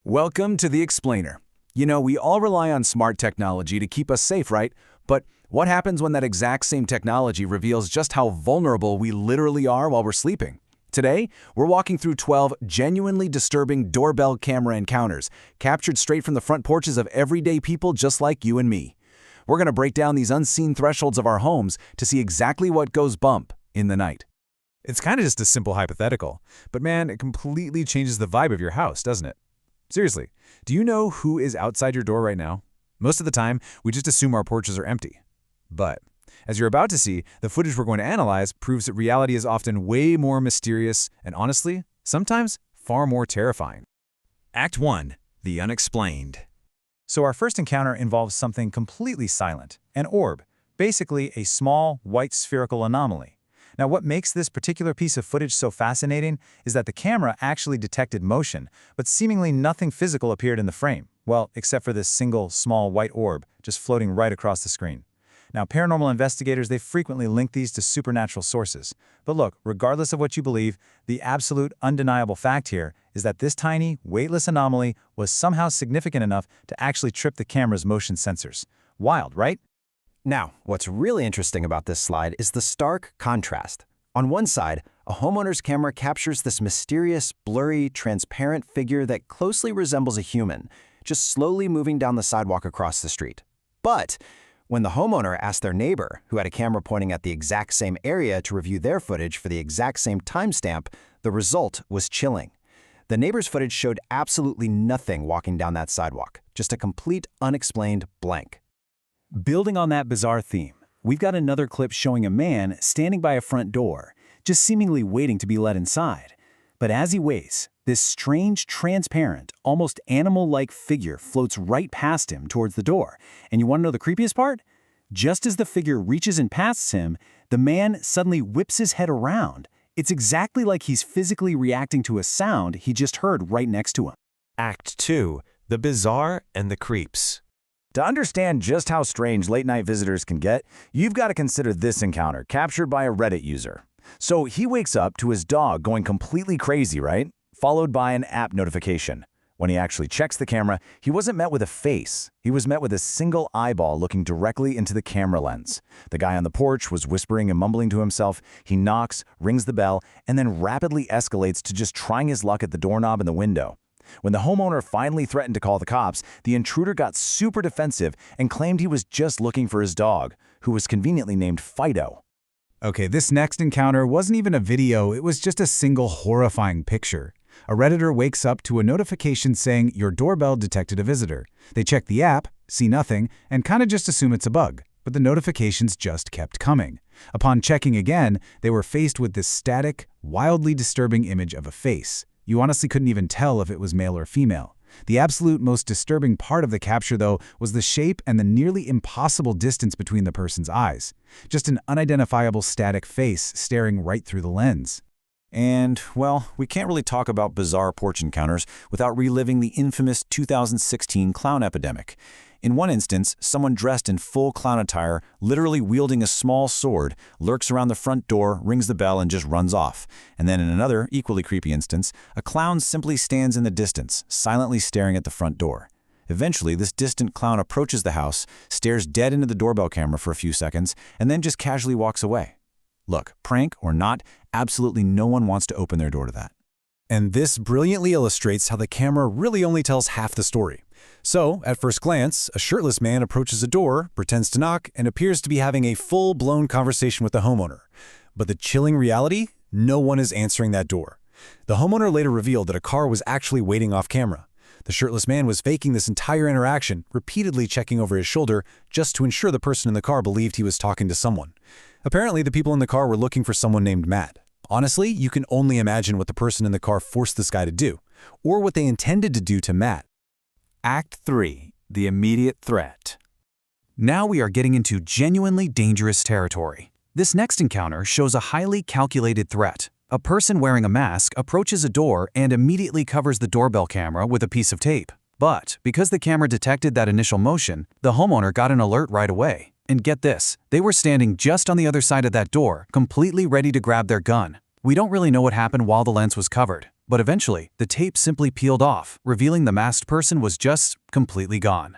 Welcome to The Explainer. You know, we all rely on smart technology to keep us safe, right? But what happens when that exact same technology reveals just how vulnerable we literally are while we're sleeping? Today, we're walking through 12 genuinely disturbing doorbell camera encounters, captured straight from the front porches of everyday people just like you and me. We're going to break down these unseen thresholds of our homes to see exactly what goes bump in the night. It's kind of just a simple hypothetical, but man, it completely changes the vibe of your house, doesn't it? Seriously, do you know who is outside your door right now? Most of the time, we just assume our porches are empty. But, as you're about to see, the footage we're going to analyze proves that reality is often way more mysterious and honestly, sometimes far more terrifying. Act 1. The Unexplained. So our first encounter involves something completely silent, an orb, basically a small, white spherical anomaly. Now, what makes this particular piece of footage so fascinating is that the camera actually detected motion, but seemingly nothing physical appeared in the frame. Well, except for this single, small white orb just floating right across the screen. Now, paranormal investigators, they frequently link these to supernatural sources. But look, regardless of what you believe, the absolute undeniable fact here is that this tiny, weightless anomaly was somehow significant enough to actually trip the camera's motion sensors. Wild, right? Now, what's really interesting about this slide is the stark contrast. On one side, a homeowner's camera captures this mysterious, blurry, transparent figure that closely resembles a human, just slowly moving down the sidewalk across the street. But when the homeowner asked their neighbor, who had a camera pointing at the exact same area to review their footage for the exact same timestamp, the result was chilling. The neighbor's footage showed absolutely nothing walking down that sidewalk, just a complete unexplained blank. Building on that bizarre theme, we've got another clip showing a man standing by a front door, just seemingly waiting to be let inside. But as he waits, this strange, transparent, almost animal-like figure floats right past him towards the door. And you want to know the creepiest part? Just as the figure reaches and passes him, the man suddenly whips his head around. It's exactly like he's physically reacting to a sound he just heard right next to him. Act 2. The Bizarre and the Creeps. To understand just how strange late-night visitors can get, you've got to consider this encounter captured by a Reddit user. So he wakes up to his dog going completely crazy, right? Followed by an app notification. When he actually checks the camera, he wasn't met with a face. He was met with a single eyeball looking directly into the camera lens. The guy on the porch was whispering and mumbling to himself. He knocks, rings the bell, and then rapidly escalates to just trying his luck at the doorknob and the window. When the homeowner finally threatened to call the cops, the intruder got super defensive and claimed he was just looking for his dog, who was conveniently named Fido. Okay, this next encounter wasn't even a video, it was just a single horrifying picture. A Redditor wakes up to a notification saying your doorbell detected a visitor. They check the app, see nothing, and kind of just assume it's a bug. But the notifications just kept coming. Upon checking again, they were faced with this static, wildly disturbing image of a face. You honestly couldn't even tell if it was male or female. The absolute most disturbing part of the capture, though, was the shape and the nearly impossible distance between the person's eyes. Just an unidentifiable static face staring right through the lens. And, well, we can't really talk about bizarre porch encounters without reliving the infamous 2016 clown epidemic. In one instance, someone dressed in full clown attire, literally wielding a small sword, lurks around the front door, rings the bell, and just runs off. And then in another, equally creepy instance, a clown simply stands in the distance, silently staring at the front door. Eventually, this distant clown approaches the house, stares dead into the doorbell camera for a few seconds, and then just casually walks away. Look, prank or not, absolutely no one wants to open their door to that. And this brilliantly illustrates how the camera really only tells half the story. So, at first glance, a shirtless man approaches a door, pretends to knock, and appears to be having a full-blown conversation with the homeowner. But the chilling reality? No one is answering that door. The homeowner later revealed that a car was actually waiting off camera. The shirtless man was faking this entire interaction, repeatedly checking over his shoulder just to ensure the person in the car believed he was talking to someone. Apparently, the people in the car were looking for someone named Matt. Honestly, you can only imagine what the person in the car forced this guy to do, or what they intended to do to Matt. Act 3. The Immediate Threat. Now we are getting into genuinely dangerous territory. This next encounter shows a highly calculated threat. A person wearing a mask approaches a door and immediately covers the doorbell camera with a piece of tape. But because the camera detected that initial motion, the homeowner got an alert right away. And get this, they were standing just on the other side of that door, completely ready to grab their gun. We don't really know what happened while the lens was covered, But eventually, the tape simply peeled off, revealing the masked person was just completely gone.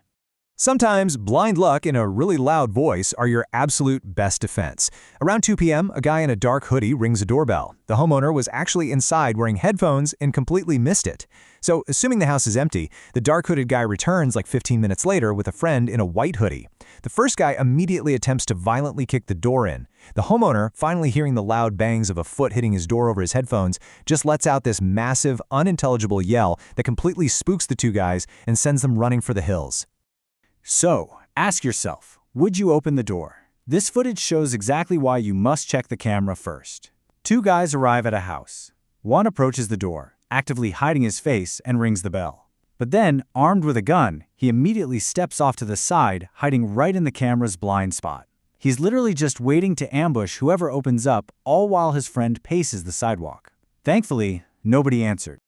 Sometimes blind luck and a really loud voice are your absolute best defense. Around 2 p.m., a guy in a dark hoodie rings a doorbell. The homeowner was actually inside wearing headphones and completely missed it. So, assuming the house is empty, the dark hooded guy returns like 15 minutes later with a friend in a white hoodie. The first guy immediately attempts to violently kick the door in. The homeowner, finally hearing the loud bangs of a foot hitting his door over his headphones, just lets out this massive, unintelligible yell that completely spooks the two guys and sends them running for the hills. So, ask yourself, would you open the door? This footage shows exactly why you must check the camera first. Two guys arrive at a house. One approaches the door, actively hiding his face, and rings the bell. But then, armed with a gun, he immediately steps off to the side, hiding right in the camera's blind spot. He's literally just waiting to ambush whoever opens up, all while his friend paces the sidewalk. Thankfully, nobody answered.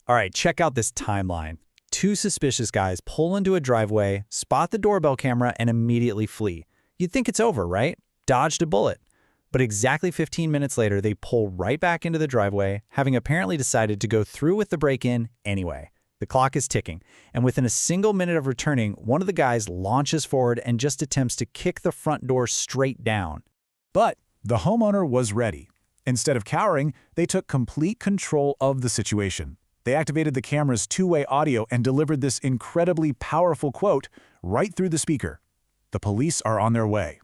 All right, check out this timeline. Two suspicious guys pull into a driveway, spot the doorbell camera, and immediately flee. You'd think it's over, right? Dodged a bullet. But exactly 15 minutes later, they pull right back into the driveway, having apparently decided to go through with the break-in anyway. The clock is ticking, and within a single minute of returning, one of the guys launches forward and just attempts to kick the front door straight down. But the homeowner was ready. Instead of cowering, they took complete control of the situation. They activated the camera's two-way audio and delivered this incredibly powerful quote right through the speaker. "The police are on their way."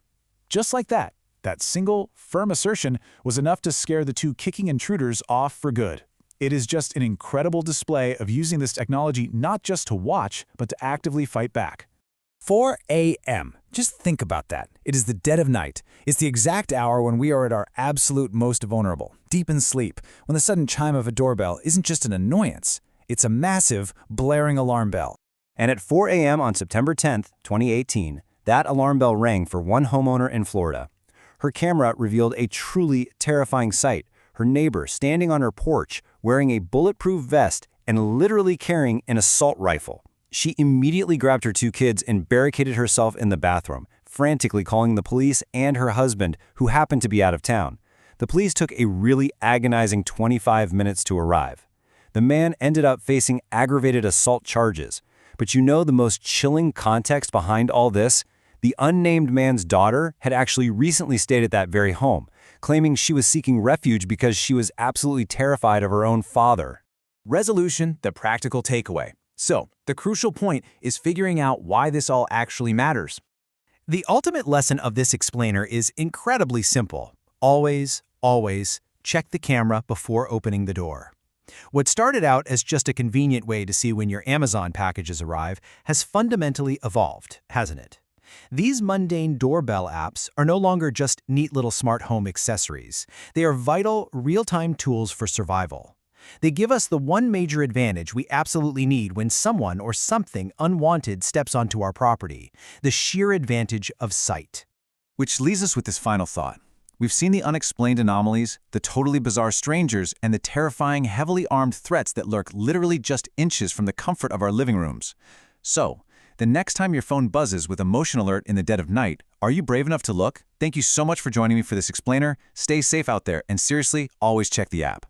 Just like that, that single, firm assertion was enough to scare the two kicking intruders off for good. It is just an incredible display of using this technology not just to watch, but to actively fight back. 4 a.m. Just think about that. It is the dead of night. It's the exact hour when we are at our absolute most vulnerable, deep in sleep, when the sudden chime of a doorbell isn't just an annoyance. It's a massive, blaring alarm bell. And at 4 a.m. on September 10th, 2018, that alarm bell rang for one homeowner in Florida. Her camera revealed a truly terrifying sight. Her neighbor standing on her porch, wearing a bulletproof vest and literally carrying an assault rifle. She immediately grabbed her two kids and barricaded herself in the bathroom, frantically calling the police and her husband, who happened to be out of town. The police took a really agonizing 25 minutes to arrive. The man ended up facing aggravated assault charges. But you know the most chilling context behind all this? The unnamed man's daughter had actually recently stayed at that very home, claiming she was seeking refuge because she was absolutely terrified of her own father. Resolution, the practical takeaway. So, the crucial point is figuring out why this all actually matters. The ultimate lesson of this explainer is incredibly simple. Always, always check the camera before opening the door. What started out as just a convenient way to see when your Amazon packages arrive has fundamentally evolved, hasn't it? These mundane doorbell apps are no longer just neat little smart home accessories. They are vital, real-time tools for survival. They give us the one major advantage we absolutely need when someone or something unwanted steps onto our property: the sheer advantage of sight. Which leaves us with this final thought. We've seen the unexplained anomalies, the totally bizarre strangers, and the terrifying, heavily armed threats that lurk literally just inches from the comfort of our living rooms. So, the next time your phone buzzes with a motion alert in the dead of night, are you brave enough to look? Thank you so much for joining me for this explainer. Stay safe out there, and seriously, always check the app.